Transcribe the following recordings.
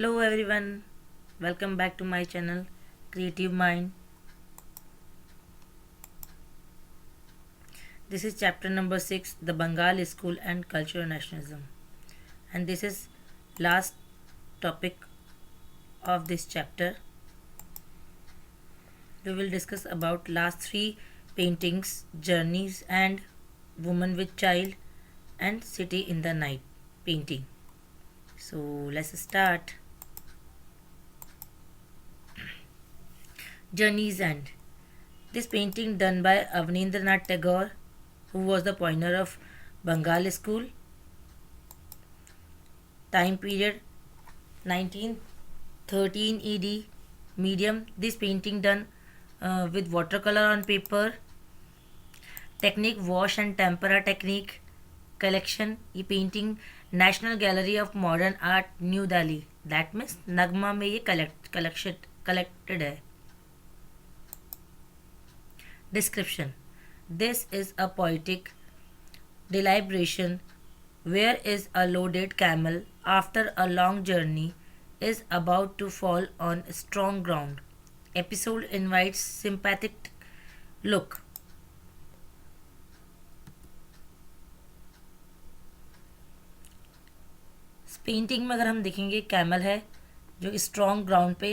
Hello everyone, welcome back to my channel Creative Mind. This is chapter number 6, the Bengal School and Cultural Nationalism, and this is last topic of this chapter. We will discuss about last 3 paintings, Journeys and Woman with Child and City in the Night painting. So let's start. Journey's End. This painting done by Avnindranath Tagore, who was the pioneer of Bengal School. Time period 1913 AD. Medium. This painting done with watercolor on paper. Technique wash and tempera technique. Collection. ये painting national gallery of modern art new Delhi, that means NGMA में ये collected है. Description. This is a poetic deliberation where is a loaded camel after a long journey is about to fall on strong ground. Episode invites sympathetic look. Painting में अगर हम देखेंगे camel है जो strong ground पे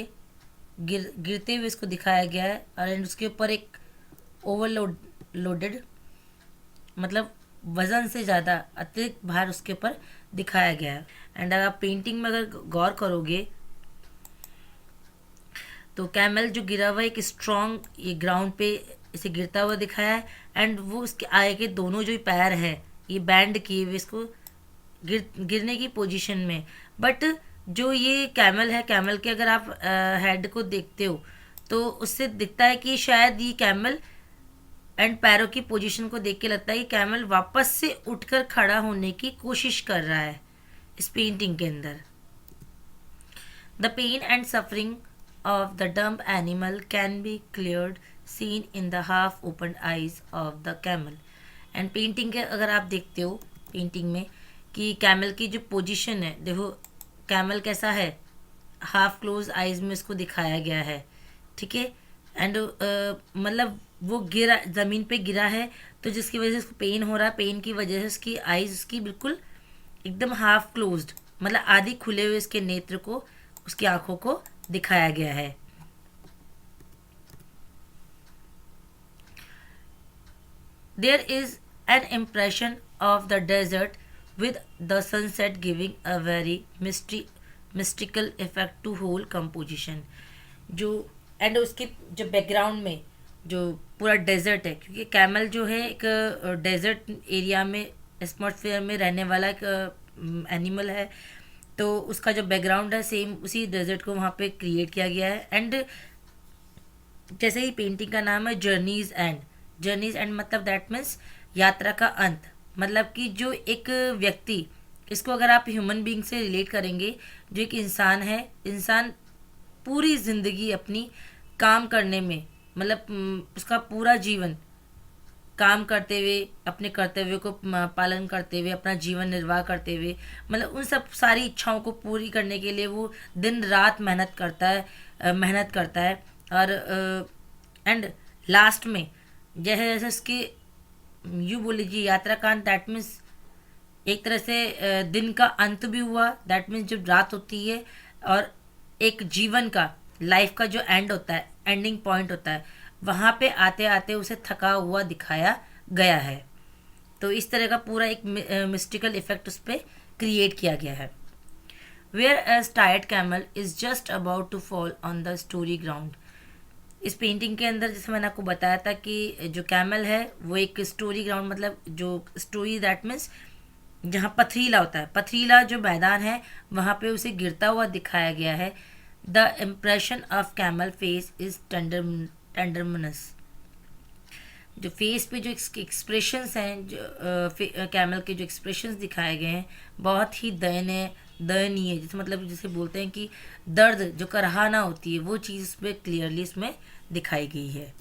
गिरते हुए इसको दिखाया गया है और उसके ऊपर एक लोडेड मतलब वज़न से ज़्यादा अतिरिक्त भार उसके ऊपर दिखाया गया है. एंड अगर आप पेंटिंग में अगर गौर करोगे तो कैमल जो गिरा हुआ एक स्ट्रॉन्ग ये ग्राउंड पे इसे गिरता हुआ दिखाया है एंड वो उसके आगे के दोनों जो पैर है ये बैंड किए हुए इसको गिरने की पोजीशन में. बट जो ये कैमल है, कैमल के अगर आप हेड को देखते हो तो उससे दिखता है कि शायद ये कैमल एंड पैरों की पोजीशन को देख के लगता है कि कैमल वापस से उठकर खड़ा होने की कोशिश कर रहा है इस पेंटिंग के अंदर. The pain and suffering of the dumb animal can be cleared seen in the half open eyes of the camel. And painting के अगर आप देखते हो पेंटिंग में कि कैमल की जो पोजीशन है, देखो कैमल कैसा है, हाफ क्लोज आइज में इसको दिखाया गया है. ठीक है. एंड मतलब वो गिरा ज़मीन पे गिरा है तो जिसकी वजह से उसको पेन हो रहा है. पेन की वजह से उसकी आइज उसकी बिल्कुल एकदम हाफ क्लोज्ड मतलब आधी खुले हुए इसके नेत्र को, उसकी आंखों को दिखाया गया है. There is an impression of the desert with the sunset giving a very mystical effect to whole composition. जो एंड उसके जो बैकग्राउंड में जो पूरा डेजर्ट है, क्योंकि कैमल जो है एक डेजर्ट एरिया में एटमॉस्फेयर में रहने वाला एक एनिमल है, तो उसका जो बैकग्राउंड है सेम उसी डेजर्ट को वहाँ पे क्रिएट किया गया है. एंड जैसे ही पेंटिंग का नाम है जर्नीज एंड मतलब दैट मीन्स यात्रा का अंत. मतलब कि जो एक व्यक्ति, इसको अगर आप ह्यूमन बीइंग से रिलेट करेंगे, जो एक इंसान है, इंसान पूरी ज़िंदगी अपनी काम करने में मतलब उसका पूरा जीवन काम करते हुए अपने कर्तव्य को पालन करते हुए अपना जीवन निर्वाह करते हुए मतलब उन सब सारी इच्छाओं को पूरी करने के लिए वो दिन रात मेहनत करता है. और एंड लास्ट में जैसे जैसे उसके यू बोल लीजिए यात्रा का अंत, दैट मीन्स एक तरह से दिन का अंत भी हुआ. दैट मीन्स जब रात होती है और एक जीवन का, लाइफ का जो एंड होता है, एंडिंग पॉइंट होता है, वहाँ पे आते आते उसे थका हुआ दिखाया गया है. तो इस तरह का पूरा एक मिस्टिकल इफेक्ट उस पर क्रिएट किया गया है. Where as tired camel is just about to fall on the story ground. इस पेंटिंग के अंदर जैसे मैंने आपको बताया था कि जो कैमल है वो एक स्टोरी ग्राउंड मतलब जो स्टोरी दैट मीन्स जहाँ पथरीला होता है, पथरीला जो मैदान है वहाँ पे उसे गिरता हुआ दिखाया गया है. The impression of camel face is tremendous. जो फेस पे जो एक्सप्रेशंस हैं, जो कैमल के जो एक्सप्रेशंस दिखाए गए हैं बहुत ही दयनीय जैसे मतलब जैसे बोलते हैं कि दर्द जो कराहना होती है वो चीज़ इसमें क्लियरली इसमें दिखाई गई है.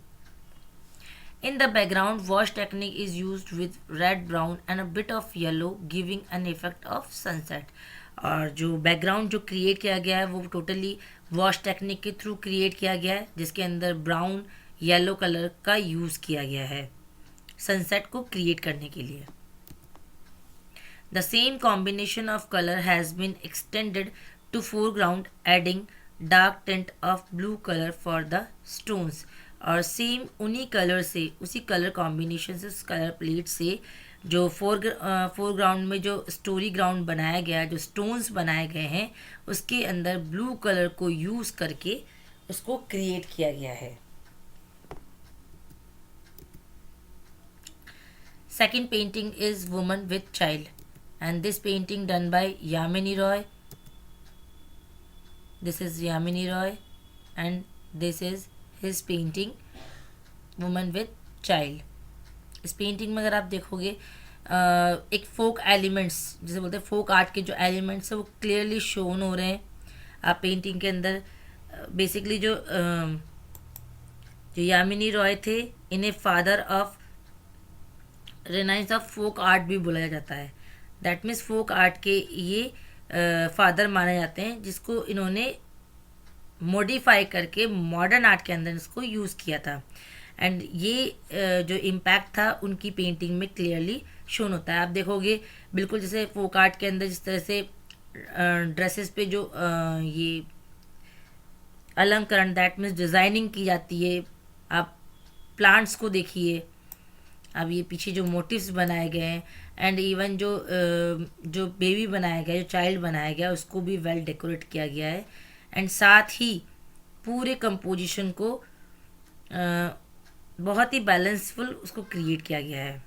In the background, wash technique is used with red, brown and a bit of yellow, giving an effect of sunset. और जो बैकग्राउंड जो क्रिएट किया गया है वो टोटली वॉश टेक्निक के थ्रू क्रिएट किया गया है, जिसके अंदर ब्राउन येलो कलर का यूज़ किया गया है सनसेट को क्रिएट करने के लिए. The same combination of color has been extended to foreground, adding dark tint of blue color for the stones. और सेम उन्हीं कलर से, उसी कलर कॉम्बिनेशन से, उस कलर प्लेट से जो फोरग्राउंड में जो स्टोरी ग्राउंड बनाया गया है, जो स्टोन्स बनाए गए हैं, उसके अंदर ब्लू कलर को यूज़ करके उसको क्रिएट किया गया है. Second painting is Woman with Child, and this painting done by Yamini Roy. This is Yamini Roy, and this is his painting Woman with Child. इस पेंटिंग में अगर आप देखोगे एक फोक एलिमेंट्स, जैसे बोलते हैं फोक आर्ट के जो एलिमेंट्स है वो क्लियरली शोन हो रहे हैं आप पेंटिंग के अंदर. बेसिकली जो यामिनी रॉय थे, इन्हें father of renaissance of folk art भी बोला जाता है. दैट मीन्स फोक आर्ट के ये फादर माने जाते हैं, जिसको इन्होंने मॉडिफाई करके मॉडर्न आर्ट के अंदर इसको यूज़ किया था. एंड ये जो इम्पैक्ट था उनकी पेंटिंग में क्लियरली शोन होता है. आप देखोगे बिल्कुल जैसे फोक आर्ट के अंदर जिस तरह से ड्रेसेस पे जो ये अलंकरण, दैट मीन्स डिज़ाइनिंग की जाती है. आप प्लांट्स को देखिए, अब ये पीछे जो मोटिव्स बनाए गए हैं, एंड इवन जो बेबी बनाया गया, जो चाइल्ड बनाया गया, उसको भी वेल डेकोरेट किया गया है. एंड साथ ही पूरे कंपोजिशन को बहुत ही बैलेंसफुल उसको क्रिएट किया गया है.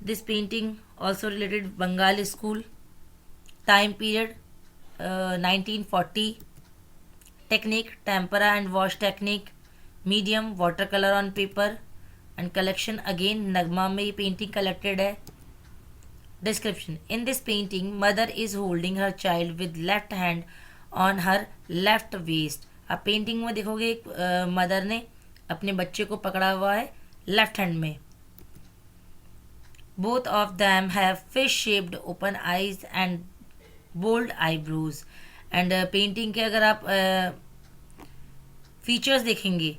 This painting also related Bengal school, time period 1940, technique tempera and wash technique, medium watercolor on paper, and collection again NGMA में ये पेंटिंग कलेक्टेड है. Description. In this painting mother is holding her child with left hand on her left waist. आप painting में देखोगे एक mother ने अपने बच्चे को पकड़ा हुआ है लेफ्ट हैंड में. Both of them have fish shaped open eyes and bold eyebrows. And painting के अगर आप फीचर्स देखेंगे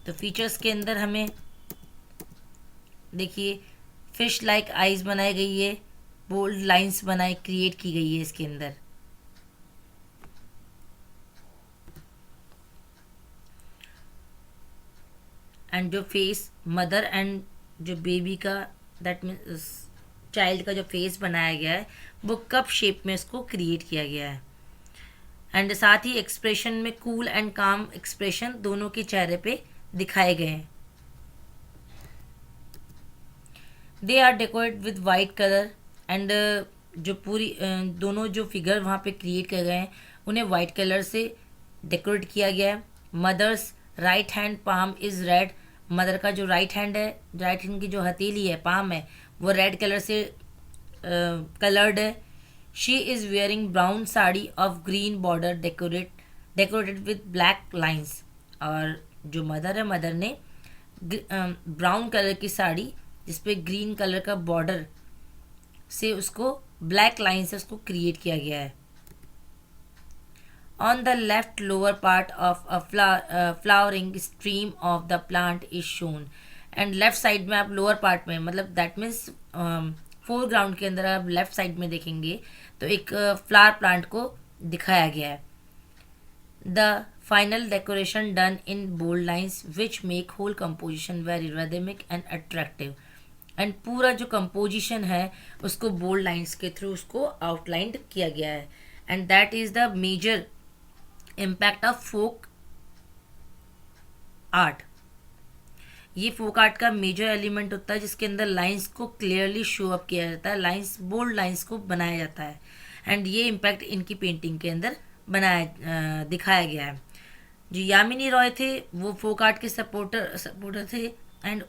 तो फीचर्स के अंदर हमें देखिए फिश लाइक आइज बनाई गई है, बोल्ड लाइंस बनाई क्रिएट की गई है इसके अंदर. एंड जो फेस मदर एंड जो बेबी का, दैट मीन्स चाइल्ड का जो फेस बनाया गया है वो कप शेप में इसको क्रिएट किया गया है. एंड साथ ही एक्सप्रेशन में कूल एंड काम एक्सप्रेशन दोनों के चेहरे पे दिखाए गए हैं. They are decorate with white colour, and जो पूरी दोनों जो फिगर वहाँ पे क्रिएट किए गए हैं उन्हें वाइट कलर से डेकोरेट किया गया है. Mother's right hand palm is red. Mother का जो राइट हैंड है, राइट हैंड की जो हथेली है, पाम है, वो रेड कलर से कलर्ड है. She is wearing brown sari of green border decorated with black lines. और जो मदर है, मदर ने ब्राउन कलर की साड़ी जिसपे ग्रीन कलर का बॉर्डर से उसको ब्लैक लाइन से उसको क्रिएट किया गया है. On the left lower part of a flowering stream of the plant is shown. And left side में आप लोअर पार्ट में, मतलब दैट मीन्स फोरग्राउंड के अंदर आप लेफ्ट साइड में देखेंगे तो एक फ्लावर प्लांट को दिखाया गया है. The final decoration done in bold lines which make whole composition very rhythmic and attractive. And पूरा जो कंपोजिशन है उसको बोल्ड लाइन्स के थ्रू उसको आउटलाइंड किया गया है. And that is the major impact of folk art. ये फोक आर्ट का मेजर एलिमेंट होता है जिसके अंदर लाइंस को क्लियरली शो अप किया जाता है, लाइंस बोल्ड लाइंस को बनाया जाता है. एंड ये इम्पैक्ट इनकी पेंटिंग के अंदर दिखाया गया है. जो यामिनी रॉय थे वो फोक आर्ट के सपोर्टर थे. एंड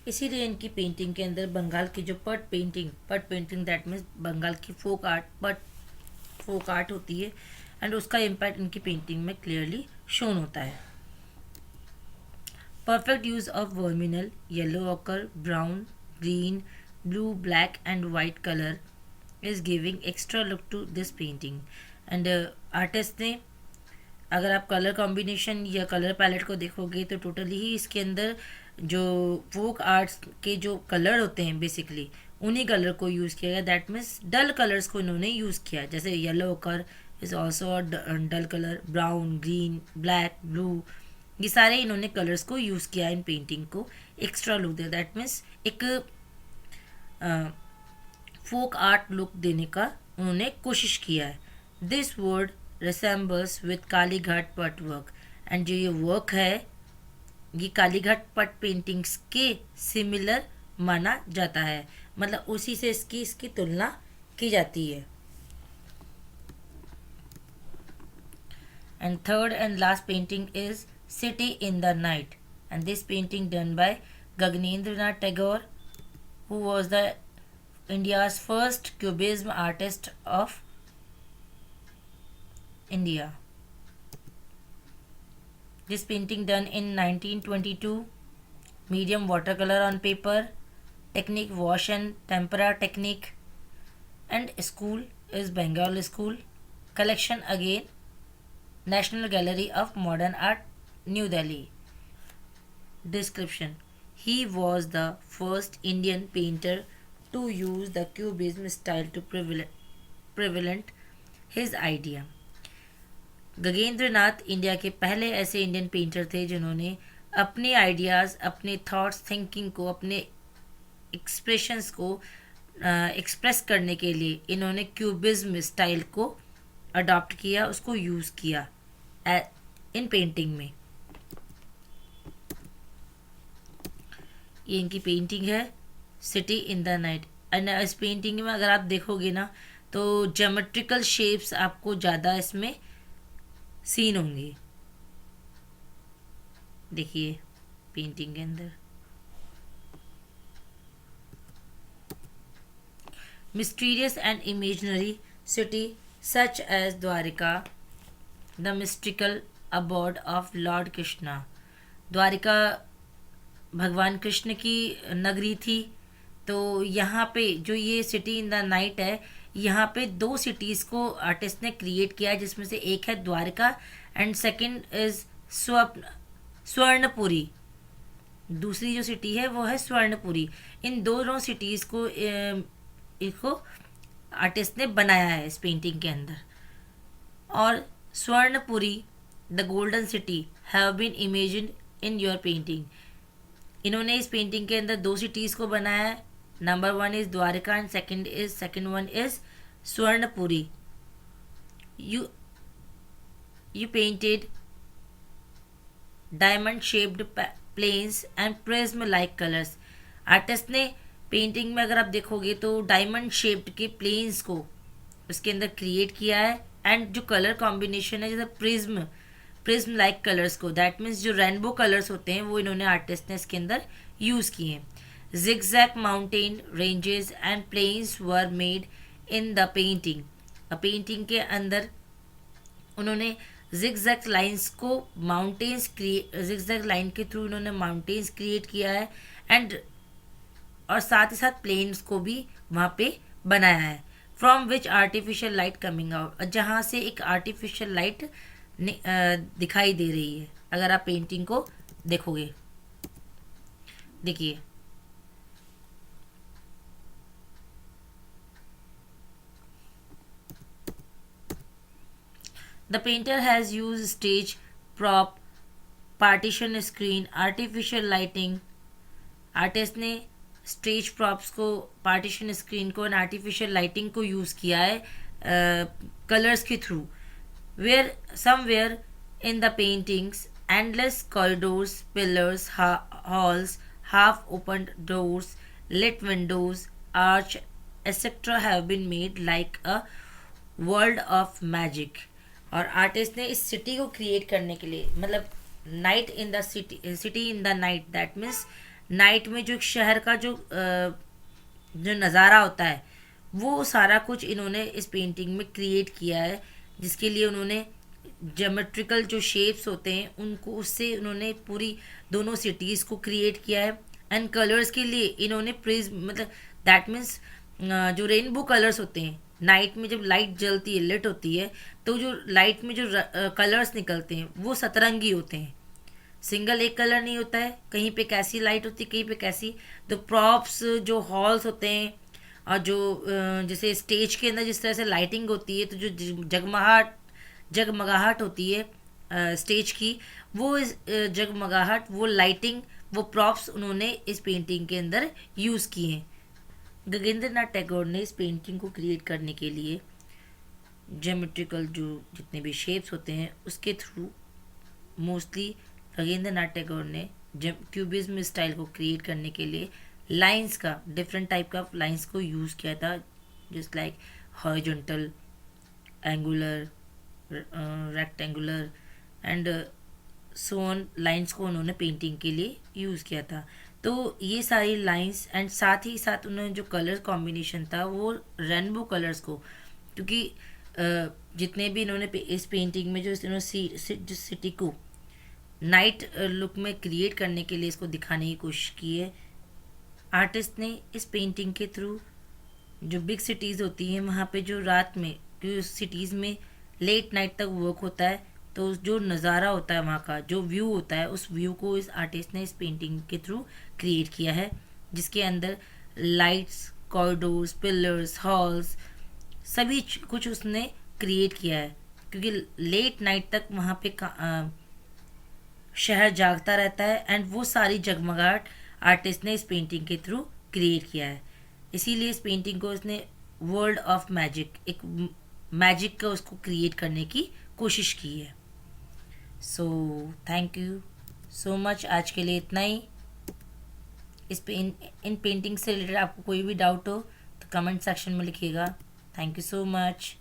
इसीलिए इनकी पेंटिंग के अंदर बंगाल की जो पट पेंटिंग दैट मीन्स बंगाल की फोक आर्ट होती है, एंड उसका इम्पैक्ट इनकी पेंटिंग में क्लियरली शोन होता है. Perfect use of verminal, yellow ochre, brown, green, blue, black and white color is giving extra look to this painting. And artist ने, अगर आप कलर कॉम्बिनेशन या कलर पैलेट को देखोगे तो टोटली ही इसके अंदर जो फोक आर्ट्स के जो कलर होते हैं बेसिकली उन्हीं कलर को यूज़ किया गया. दैट मीन्स डल कलर्स को इन्होंने यूज़ किया, जैसे येलो कर is also a dull colour, brown, green, black, blue, ये सारे इन्होंने कलर्स को यूज़ किया इन पेंटिंग को एक्स्ट्रा लुक दे. दैट मीन्स एक फोक आर्ट लुक देने का उन्होंने कोशिश किया है. This word resembles with Kalighat पट वर्क. एंड जो ये वर्क है ये कालीघाट पट पेंटिंग्स के सिमिलर माना जाता है, मतलब उसी से इसकी तुलना की जाती है. And third and last painting is City in the Night, and this painting done by Gaganendranath Tagore, who was the India's first cubism artist of India. This painting done in 1922, medium watercolor on paper, technique wash and tempera technique, and school is Bengal school. Collection again National Gallery of Modern Art, New Delhi. Description: he was the first Indian painter to use the cubism style to prevalent his idea. Gaganendra Nath India के पहले ऐसे Indian painter थे जिन्होंने अपने ideas, अपने thoughts, thinking को, अपने expressions को एक्सप्रेस करने के लिए इन्होंने क्यूबिज्म स्टाइल को अडॉप्ट किया, उसको यूज़ किया इन पेंटिंग में. ये इनकी पेंटिंग है city in the night. And इस पेंटिंग में अगर आप देखोगे ना तो ज्योमेट्रिकल शेप्स आपको ज़्यादा इसमें सीन होंगे. देखिए पेंटिंग के अंदर mysterious and imaginary city such as Dwarka, the mystical abode of lord Krishna. Dwarka भगवान कृष्ण की नगरी थी. तो यहाँ पे जो ये सिटी इन द नाइट है, यहाँ पे दो सिटीज़ को आर्टिस्ट ने क्रिएट किया है, जिसमें से एक है Dwarika and second is Swarnapuri. दूसरी जो सिटी है वो है स्वर्णपुरी. इन दोनों सिटीज़ को इसको आर्टिस्ट ने बनाया है इस पेंटिंग के अंदर. और Swarnapuri, the golden city, have been imagined in your painting. इन्होंने इस पेंटिंग के अंदर दो सिटीज़ को बनाया है. Number one is Dwarika and second one is Swarnapuri. You painted diamond shaped planes and prism like colours. Artist ने पेंटिंग में अगर आप देखोगे तो डायमंड शेप्ड के प्लेन्स को उसके अंदर क्रिएट किया है. एंड जो कलर कॉम्बिनेशन है जैसे प्रिज्म लाइक कलर्स को, दैट मीन्स जो रेनबो कलर्स होते हैं वो इन्होंने आर्टिस्ट ने इसके अंदर यूज़ किए हैं. Zigzag mountain ranges and planes were made in the painting. Painting के अंदर उन्होंने जिगजैग लाइंस को जिगजैग लाइन के थ्रू इन्होंने माउंटेन्स क्रिएट किया है एंड और साथ ही साथ प्लेन्स को भी वहाँ पे बनाया है. From which artificial light coming out, जहाँ से एक आर्टिफिशियल लाइट दिखाई दे रही है अगर आप पेंटिंग को देखोगे. देखिए the painter has use stage prop, partition screen, artificial lighting. Artist ने स्टेज प्रॉप्स को, पार्टीशन स्क्रीन को एंड आर्टिफिशियल लाइटिंग को यूज़ किया है कलर्स के through. Where somewhere in the paintings endless corridors, pillars, halls, half open doors, lit windows, arch, etc. have been made like a world of magic. और artist ने इस city को create करने के लिए, मतलब night in the city in the night, that means night में जो शहर का जो नज़ारा होता है वो सारा कुछ इन्होंने इस पेंटिंग में क्रिएट किया है, जिसके लिए उन्होंने ज्योमेट्रिकल जो शेप्स होते हैं उनको, उससे उन्होंने पूरी दोनों सिटीज़ को क्रिएट किया है। एंड कलर्स के लिए इन्होंने प्रिज्म, मतलब दैट मीन्स जो रेनबो कलर्स होते हैं, नाइट में जब लाइट जलती है, लिट होती है, तो जो लाइट में जो कलर्स निकलते हैं वो सतरंगी होते हैं, सिंगल एक कलर नहीं होता है। कहीं पे कैसी लाइट होती है, कहीं पे कैसी। तो प्रॉप्स जो हॉल्स होते हैं और जो जैसे स्टेज के अंदर जिस तरह से लाइटिंग होती है, तो जो जगमगाहट जगमगाहट होती है स्टेज की, वो जगमगाहट, वो लाइटिंग, वो प्रॉप्स उन्होंने इस पेंटिंग के अंदर यूज़ किए हैं। गगनेंद्र नाथ टैगोर ने इस पेंटिंग को क्रिएट करने के लिए ज्योमेट्रिकल जो जितने भी शेप्स होते हैं उसके थ्रू, मोस्टली गगनेंद्र नाथ टैगोर ने क्यूबिज्म स्टाइल को क्रिएट करने के लिए लाइंस का, डिफरेंट टाइप का लाइंस को यूज़ किया था, just like horizontal, angular, rectangular and so on lines को उन्होंने पेंटिंग के लिए यूज़ किया था। तो ये सारी लाइंस एंड साथ ही साथ उन्होंने जो कलर कॉम्बिनेशन था वो रेनबो कलर्स को, क्योंकि जितने भी इन्होंने इस पेंटिंग में जो इन्होंने जिस सिटी को नाइट लुक में क्रिएट करने के लिए इसको दिखाने की कोशिश की है, आर्टिस्ट ने इस पेंटिंग के थ्रू जो बिग सिटीज़ होती हैं वहाँ पे जो रात में, क्योंकि उस सिटीज़ में लेट नाइट तक वर्क होता है, तो जो नज़ारा होता है वहाँ का, जो व्यू होता है, उस व्यू को इस आर्टिस्ट ने इस पेंटिंग के थ्रू क्रिएट किया है, जिसके अंदर लाइट्स, कॉरिडोर्स, पिलर्स, हॉल्स, सभी कुछ उसने क्रिएट किया है। क्योंकि लेट नाइट तक वहाँ पे शहर जागता रहता है एंड वो सारी जगमगाहट आर्टिस्ट ने इस पेंटिंग के थ्रू क्रिएट किया है। इसीलिए इस पेंटिंग को उसने वर्ल्ड ऑफ मैजिक, एक मैजिक का उसको क्रिएट करने की कोशिश की है। So thank you so much, आज के लिए इतना ही। इन पेंटिंग से रिलेटेड आपको कोई भी डाउट हो तो कमेंट सेक्शन में लिखिएगा। Thank you so much.